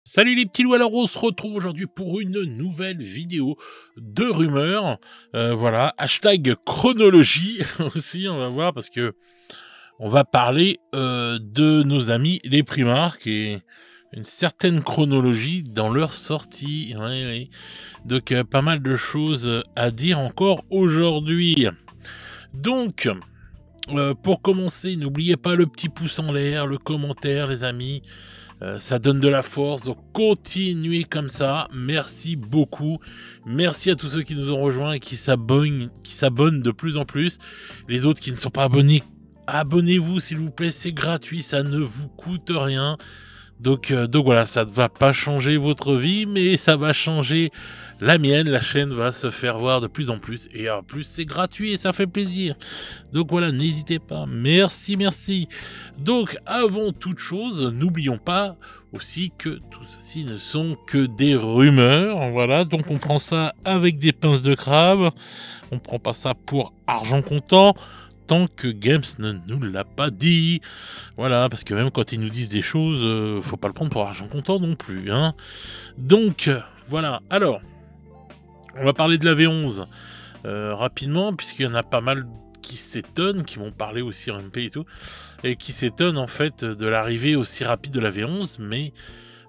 Salut les petits loups, alors on se retrouve aujourd'hui pour une nouvelle vidéo de rumeurs. Voilà, hashtag chronologie aussi, on va voir, parce que on va parler de nos amis les Primark et une certaine chronologie dans leur sortie. Ouais, ouais. Donc pas mal de choses à dire encore aujourd'hui. Donc, pour commencer, n'oubliez pas le petit pouce en l'air, le commentaire les amis. Ça donne de la force, donc continuez comme ça. Merci beaucoup. Merci à tous ceux qui nous ont rejoints et qui s'abonnent de plus en plus. Les autres qui ne sont pas abonnés, abonnez-vous s'il vous plaît, c'est gratuit, ça ne vous coûte rien. Donc voilà, ça ne va pas changer votre vie, mais ça va changer la mienne. La chaîne va se faire voir de plus en plus. Et en plus, c'est gratuit et ça fait plaisir. Donc voilà, n'hésitez pas. Merci, merci. Donc, avant toute chose, n'oublions pas aussi que tout ceci ne sont que des rumeurs. Voilà, donc on prend ça avec des pinces de crabe. On prend pas ça pour argent comptant. Tant que Games ne nous l'a pas dit. Voilà, parce que même quand ils nous disent des choses, faut pas le prendre pour argent comptant non plus. Hein. Donc, voilà. Alors, on va parler de la V11 rapidement, puisqu'il y en a pas mal qui s'étonnent, qui m'ont parlé aussi en MP et tout, et qui s'étonnent en fait de l'arrivée aussi rapide de la V11, mais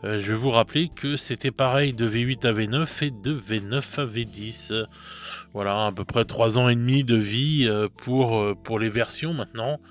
je vais vous rappeler que c'était pareil de V8 à V9 et de V9 à V10. Voilà, à peu près 3 ans et demi de vie pour les versions maintenant.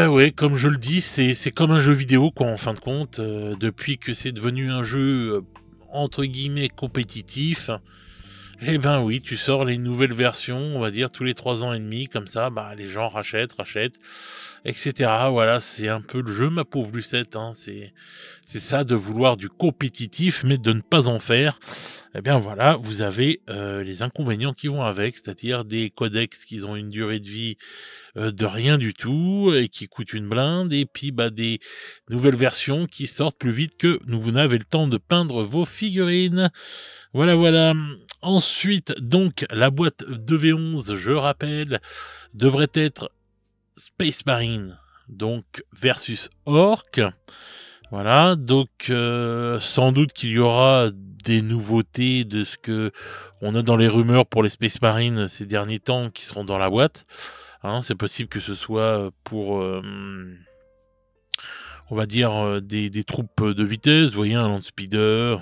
Ouais, comme je le dis, c'est comme un jeu vidéo, quoi, en fin de compte. Depuis que c'est devenu un jeu, entre guillemets, compétitif, eh ben oui, tu sors les nouvelles versions, on va dire, tous les 3 ans et demi, comme ça, bah, les gens rachètent, etc. Voilà, c'est un peu le jeu, ma pauvre Lucette, hein. C'est ça de vouloir du compétitif, mais de ne pas en faire. Eh bien voilà, vous avez les inconvénients qui vont avec, c'est-à-dire des codex qui ont une durée de vie de rien du tout et qui coûtent une blinde, et puis bah, des nouvelles versions qui sortent plus vite que vous n'avez le temps de peindre vos figurines. Voilà, voilà. Ensuite, donc, la boîte de V11, je rappelle, devrait être Space Marine, donc versus Orc. Voilà, donc sans doute qu'il y aura des nouveautés de ce que on a dans les rumeurs pour les Space Marines ces derniers temps qui seront dans la boîte. Hein, c'est possible que ce soit pour, on va dire, des troupes de vitesse, vous voyez, un land speeder,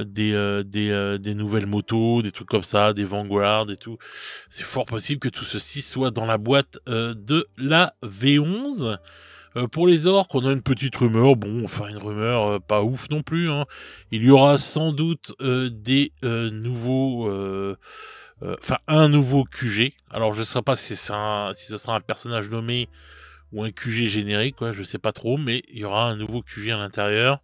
des nouvelles motos, des trucs comme ça, des Vanguard et tout. C'est fort possible que tout ceci soit dans la boîte de la V11. Pour les orques, on a une petite rumeur, bon, enfin une rumeur pas ouf non plus. Hein. Il y aura sans doute des nouveaux, enfin un nouveau QG. Alors je ne sais pas si ce sera un personnage nommé ou un QG générique, quoi, je sais pas trop, mais il y aura un nouveau QG à l'intérieur.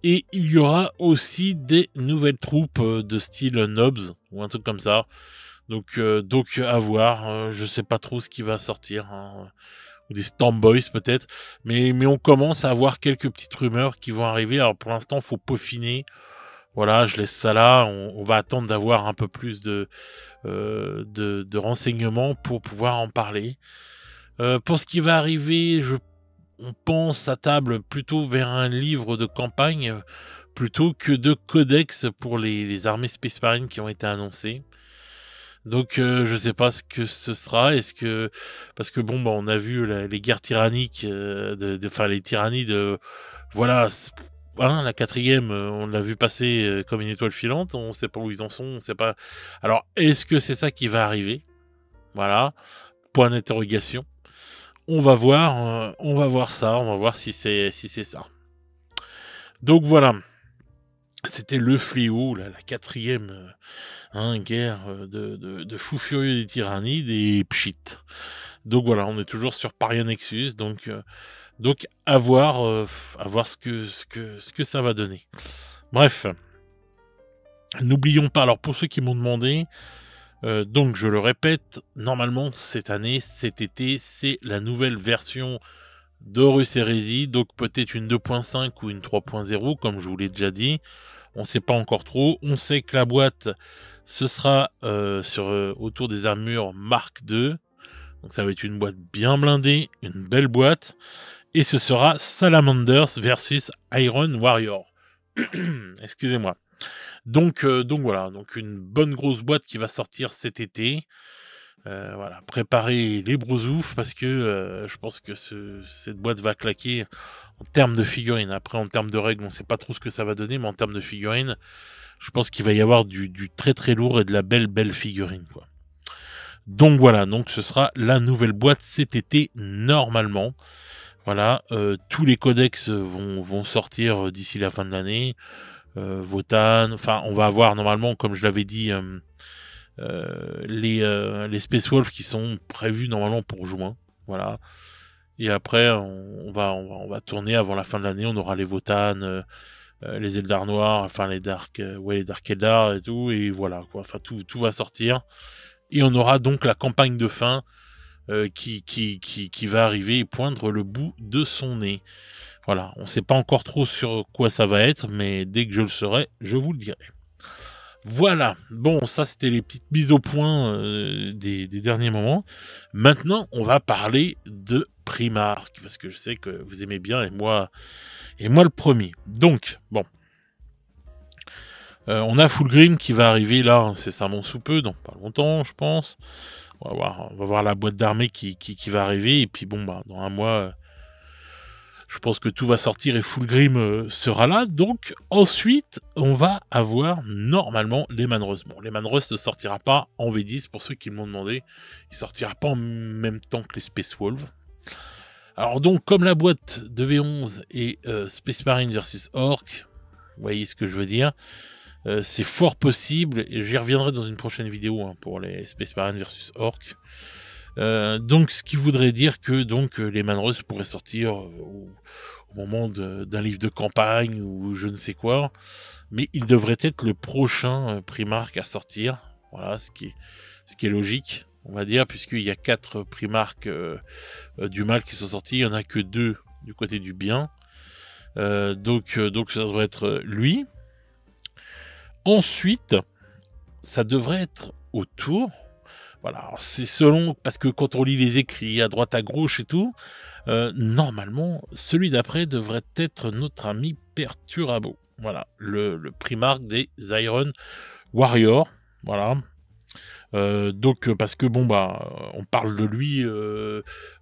Et il y aura aussi des nouvelles troupes de style Nobs ou un truc comme ça. Donc à voir. Je sais pas trop ce qui va sortir. Hein. Ou des Stormboys peut-être. Mais on commence à avoir quelques petites rumeurs qui vont arriver. Alors pour l'instant, faut peaufiner. Voilà, je laisse ça là. On va attendre d'avoir un peu plus de renseignements pour pouvoir en parler. Pour ce qui va arriver, on pense à table plutôt vers un livre de campagne plutôt que de codex pour les armées Space Marine qui ont été annoncées. Donc je sais pas ce que ce sera. Est-ce que parce que bon bah on a vu les guerres tyranniques enfin les tyrannies de voilà hein, la quatrième on l'a vu passer comme une étoile filante. On sait pas où ils en sont. On sait pas. Alors est-ce que c'est ça qui va arriver? Voilà. Point d'interrogation. On va voir ça, on va voir si c'est ça. Donc voilà, c'était le fléau, là, la quatrième guerre de fous furieux des tyrannides et pchit. Donc voilà, on est toujours sur Paria Nexus, donc à voir ce que ça va donner. Bref, n'oublions pas, alors pour ceux qui m'ont demandé, donc je le répète, normalement cette année, cet été, c'est la nouvelle version d'Horus Heresy, donc peut-être une 2.5 ou une 3.0, comme je vous l'ai déjà dit. On ne sait pas encore trop. On sait que la boîte, ce sera autour des armures Mark II. Donc ça va être une boîte bien blindée, une belle boîte. Et ce sera Salamanders versus Iron Warrior. Excusez-moi. Donc voilà, donc une bonne grosse boîte qui va sortir cet été. Voilà, préparez les brousoufs parce que je pense que cette boîte va claquer en termes de figurines. Après, en termes de règles, on ne sait pas trop ce que ça va donner, mais en termes de figurines, je pense qu'il va y avoir du très très lourd et de la belle figurine, quoi. Donc voilà, donc ce sera la nouvelle boîte cet été normalement. Voilà, tous les codex vont sortir d'ici la fin de l'année. Votan, enfin on va avoir normalement, comme je l'avais dit, les Space Wolves qui sont prévus normalement pour juin. Voilà. Et après on va tourner avant la fin de l'année, on aura les Votan, les Eldar noirs, enfin les Dark Eldar et tout, et voilà quoi, enfin tout va sortir. Et on aura donc la campagne de fin qui va arriver et poindre le bout de son nez. Voilà, on ne sait pas encore trop sur quoi ça va être, mais dès que je le saurai, je vous le dirai. Voilà, bon, ça c'était les petites mises au point des derniers moments. Maintenant, on va parler de Primark, parce que je sais que vous aimez bien, et moi le premier. Donc, bon, on a Fulgrim qui va arriver là, incessamment sous peu, dans pas longtemps, je pense. On va voir la boîte d'armée qui va arriver, et puis bon, bah, dans un mois... je pense que tout va sortir et Fulgrim sera là. Donc ensuite, on va avoir normalement Lehman Russ. Bon, Lehman Russ ne sortira pas en V10 pour ceux qui me l'ont demandé. Il sortira pas en même temps que les Space Wolves. Alors donc, comme la boîte de V11 est Space Marine versus Orc, vous voyez ce que je veux dire, c'est fort possible, et j'y reviendrai dans une prochaine vidéo hein, pour les Space Marine versus Orc. Donc ce qui voudrait dire que donc Lehman Russ pourrait sortir au moment d'un livre de campagne ou je ne sais quoi, mais il devrait être le prochain Primark à sortir. Voilà, ce qui est logique, on va dire, puisqu'il y a 4 Primark du mal qui sont sortis, il n'y en a que 2 du côté du bien. Donc ça devrait être lui. Ensuite, ça devrait être autour. Voilà, c'est selon, parce que quand on lit les écrits à droite à gauche et tout, normalement, celui d'après devrait être notre ami Perturabo. Voilà, le Primark des Iron Warrior. Voilà. Donc, parce que bon, bah, on parle de lui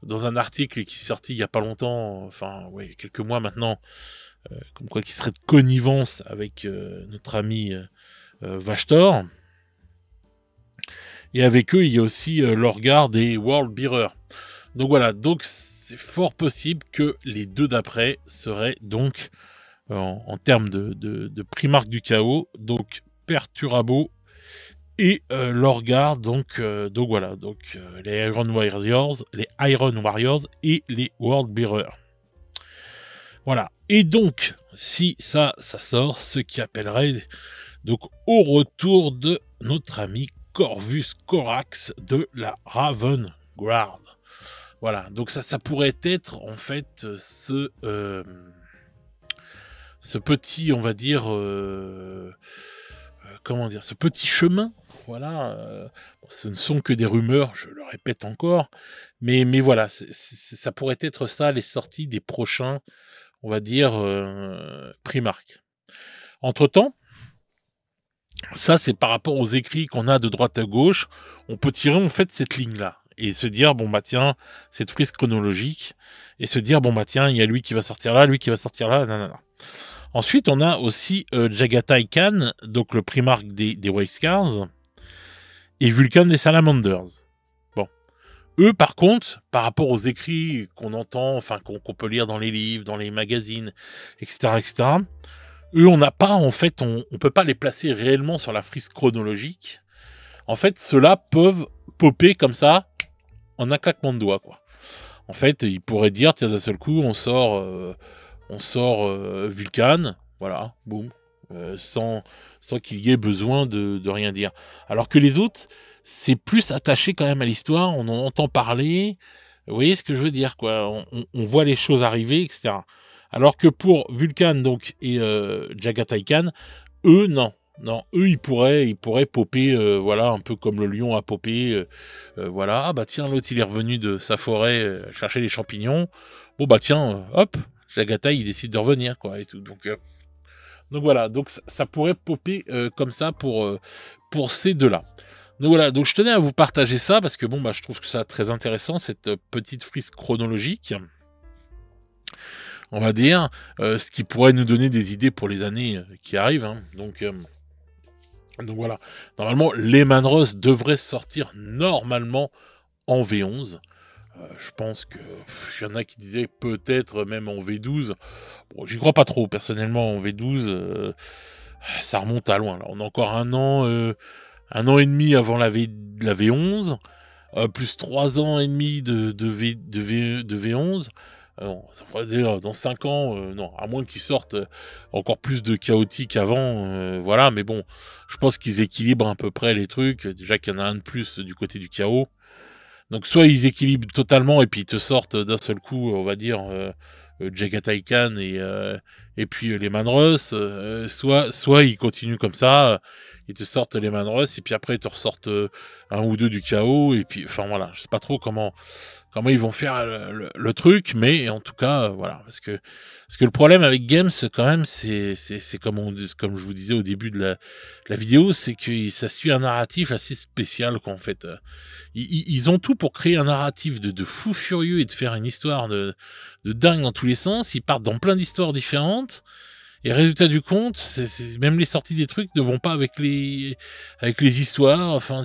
dans un article qui est sorti il n'y a pas longtemps, enfin, ouais, quelques mois maintenant, comme quoi qui serait de connivence avec notre ami Vashtor. Et avec eux, il y a aussi Lorgar et World Bearer. Donc voilà, donc c'est fort possible que les deux d'après seraient donc, en termes de Primark du chaos, donc Perturabo et Lorgar. Donc voilà, donc les Iron Warriors et les World Bearer. Voilà. Et donc, si ça sort, ce qui appellerait donc au retour de notre ami Corvus Corax de la Raven Guard. Voilà, donc ça pourrait être en fait ce petit, on va dire, comment dire, ce petit chemin. Voilà, ce ne sont que des rumeurs, je le répète encore, mais voilà, ça pourrait être ça, les sorties des prochains, on va dire, Primark. Entre-temps, ça, c'est par rapport aux écrits qu'on a de droite à gauche. On peut tirer en fait cette ligne-là et se dire, bon bah tiens, cette frise chronologique, et se dire, bon bah tiens, il y a lui qui va sortir là, lui qui va sortir là, nanana. Ensuite, on a aussi Jagatai Khan, donc le Primark des Wavescars, et Vulcan des Salamanders. Bon. Eux, par contre, par rapport aux écrits qu'on entend, enfin qu'on peut lire dans les livres, dans les magazines, etc., eux, on n'a pas, en fait, on peut pas les placer réellement sur la frise chronologique. En fait, ceux-là peuvent popper comme ça, en un claquement de doigts, quoi. En fait, ils pourraient dire, tiens, d'un seul coup, on sort Vulcan, voilà, boum, sans qu'il y ait besoin de rien dire. Alors que les autres, c'est plus attaché quand même à l'histoire, on en entend parler, vous voyez ce que je veux dire, quoi. On voit les choses arriver, etc. Alors que pour Vulcan donc et Jagatai Khan, eux non, eux ils pourraient popper, voilà, un peu comme le lion a popé, voilà, ah bah tiens, l'autre il est revenu de sa forêt chercher les champignons, bon bah tiens, hop, Jagatai il décide de revenir quoi et tout. Donc voilà, donc ça pourrait popper comme ça pour ces deux-là. Donc voilà, donc je tenais à vous partager ça parce que bon bah je trouve que ça très intéressant cette petite frise chronologique, on va dire, ce qui pourrait nous donner des idées pour les années qui arrivent, hein. Donc voilà, normalement Lehman Russ devrait sortir normalement en V11. Je pense que il y en a qui disaient peut-être même en V12. Bon, j'y crois pas trop personnellement en V12, ça remonte à loin là. On a encore 1 an et demi avant la V11, plus 3 ans et demi de V11. Non, ça pourrait dire dans 5 ans, non, à moins qu'ils sortent encore plus de chaotique avant, voilà, mais bon, je pense qu'ils équilibrent à peu près les trucs. Déjà qu'il y en a un de plus du côté du chaos. Donc soit ils équilibrent totalement et puis ils te sortent d'un seul coup, on va dire, Jagatai Khan et puis les Manros, soit ils continuent comme ça, ils te sortent les Manros et puis après ils te ressortent un ou deux du chaos et puis enfin voilà, je sais pas trop comment ils vont faire le truc, mais en tout cas, voilà, parce que le problème avec Games quand même, c'est comme je vous disais au début de la vidéo, c'est que ça suit un narratif assez spécial quoi en fait. Ils ont tout pour créer un narratif de fou furieux et de faire une histoire de dingue dans tous les sens. Ils partent dans plein d'histoires différentes. Et résultat du compte, même les sorties des trucs ne vont pas avec les histoires. Enfin,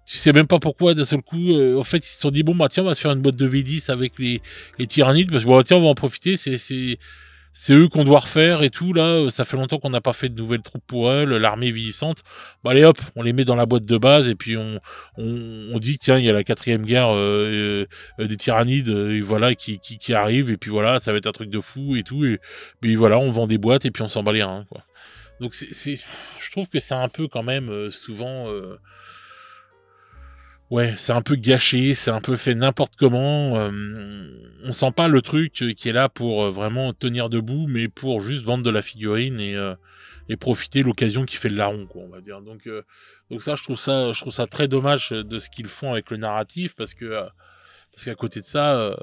tu sais même pas pourquoi d'un seul coup. En fait, ils se sont dit bon bah tiens, on va se faire une boîte de V10 avec les tyrannides parce que bon tiens, on va en profiter. C'est eux qu'on doit refaire et tout, là. Ça fait longtemps qu'on n'a pas fait de nouvelles troupes pour elles, l'armée vieillissante. Bah, allez hop, on les met dans la boîte de base et puis on dit, tiens, il y a la 4e guerre des tyrannides, et voilà, qui arrive. Et puis voilà, ça va être un truc de fou et tout. Et puis voilà, on vend des boîtes et puis on s'en bat les reins, quoi. Donc je trouve que c'est un peu quand même souvent... ouais, c'est un peu gâché, c'est un peu fait n'importe comment. On sent pas le truc qui est là pour vraiment tenir debout, mais pour juste vendre de la figurine et profiter de l'occasion qui fait le larron, quoi, on va dire. Donc ça, je trouve ça très dommage de ce qu'ils font avec le narratif, parce qu'à côté de ça,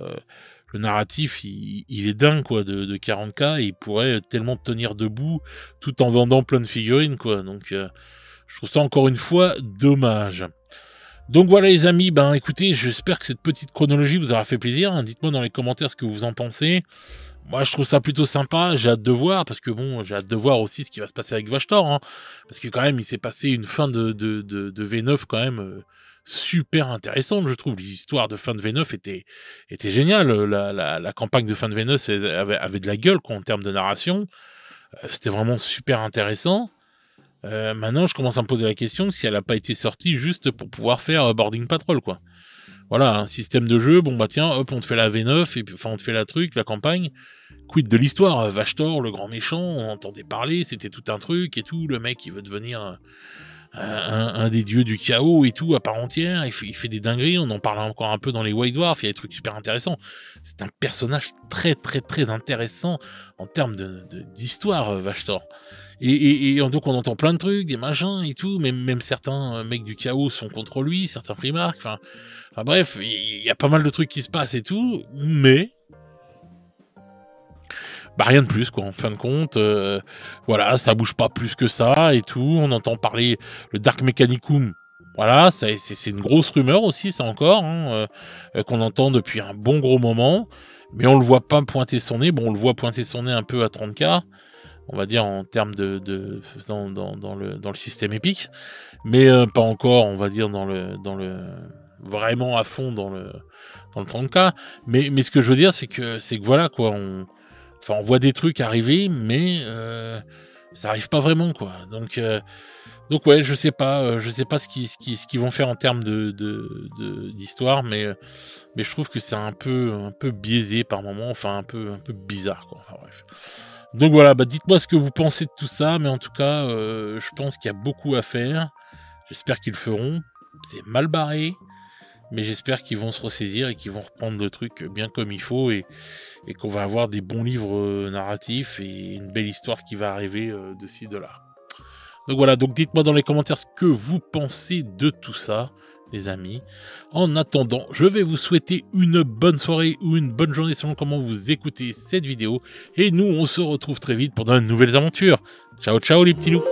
le narratif, il est dingue, quoi, de 40K, et il pourrait tellement tenir debout tout en vendant plein de figurines, quoi. Donc je trouve ça encore une fois dommage. Donc voilà les amis, ben écoutez, j'espère que cette petite chronologie vous aura fait plaisir, hein. Dites-moi dans les commentaires ce que vous en pensez. Moi je trouve ça plutôt sympa, j'ai hâte de voir, parce que bon, j'ai hâte de voir aussi ce qui va se passer avec Vashtor, hein. Parce que quand même, il s'est passé une fin de V9 quand même super intéressante, je trouve. Les histoires de fin de V9 étaient géniales. La campagne de fin de V9 avait de la gueule quoi, en termes de narration. C'était vraiment super intéressant. Maintenant, je commence à me poser la question si elle n'a pas été sortie juste pour pouvoir faire Boarding Patrol, quoi. Voilà, un système de jeu, bon bah tiens, hop, on te fait la V9, et puis enfin on te fait la campagne. Quid de l'histoire, Vashtor, le grand méchant, on entendait parler, c'était tout un truc et tout, le mec il veut devenir un des dieux du chaos et tout, à part entière, il fait des dingueries, on en parle encore un peu dans les White Dwarfs, il y a des trucs super intéressants. C'est un personnage très très très intéressant en termes d'histoire, Vashtor. Et donc on entend plein de trucs, des machins et tout, même certains mecs du chaos sont contre lui, certains primarques, enfin bref, il y a pas mal de trucs qui se passent et tout, mais bah rien de plus quoi, en fin de compte, voilà, ça bouge pas plus que ça et tout, on entend parler le Dark Mechanicum, voilà, c'est une grosse rumeur aussi, ça encore, hein, qu'on entend depuis un bon gros moment, mais on le voit pas pointer son nez, bon on le voit pointer son nez un peu à 30K, on va dire en termes dans le système épique, mais pas encore, on va dire vraiment à fond dans le 30K. Mais ce que je veux dire, c'est que voilà quoi, on voit des trucs arriver, mais ça arrive pas vraiment quoi. Donc ouais, je sais pas ce qu'ils vont faire en termes d'histoire, mais je trouve que c'est un peu biaisé par moment, enfin un peu bizarre quoi. Enfin bref. Donc voilà, bah dites-moi ce que vous pensez de tout ça, mais en tout cas, je pense qu'il y a beaucoup à faire. J'espère qu'ils le feront. C'est mal barré, mais j'espère qu'ils vont se ressaisir et qu'ils vont reprendre le truc bien comme il faut et qu'on va avoir des bons livres narratifs et une belle histoire qui va arriver de ci, de là. Donc voilà, donc dites-moi dans les commentaires ce que vous pensez de tout ça. les amis. En attendant, je vais vous souhaiter une bonne soirée ou une bonne journée selon comment vous écoutez cette vidéo. Et nous, on se retrouve très vite pour de nouvelles aventures. Ciao, ciao les petits loups.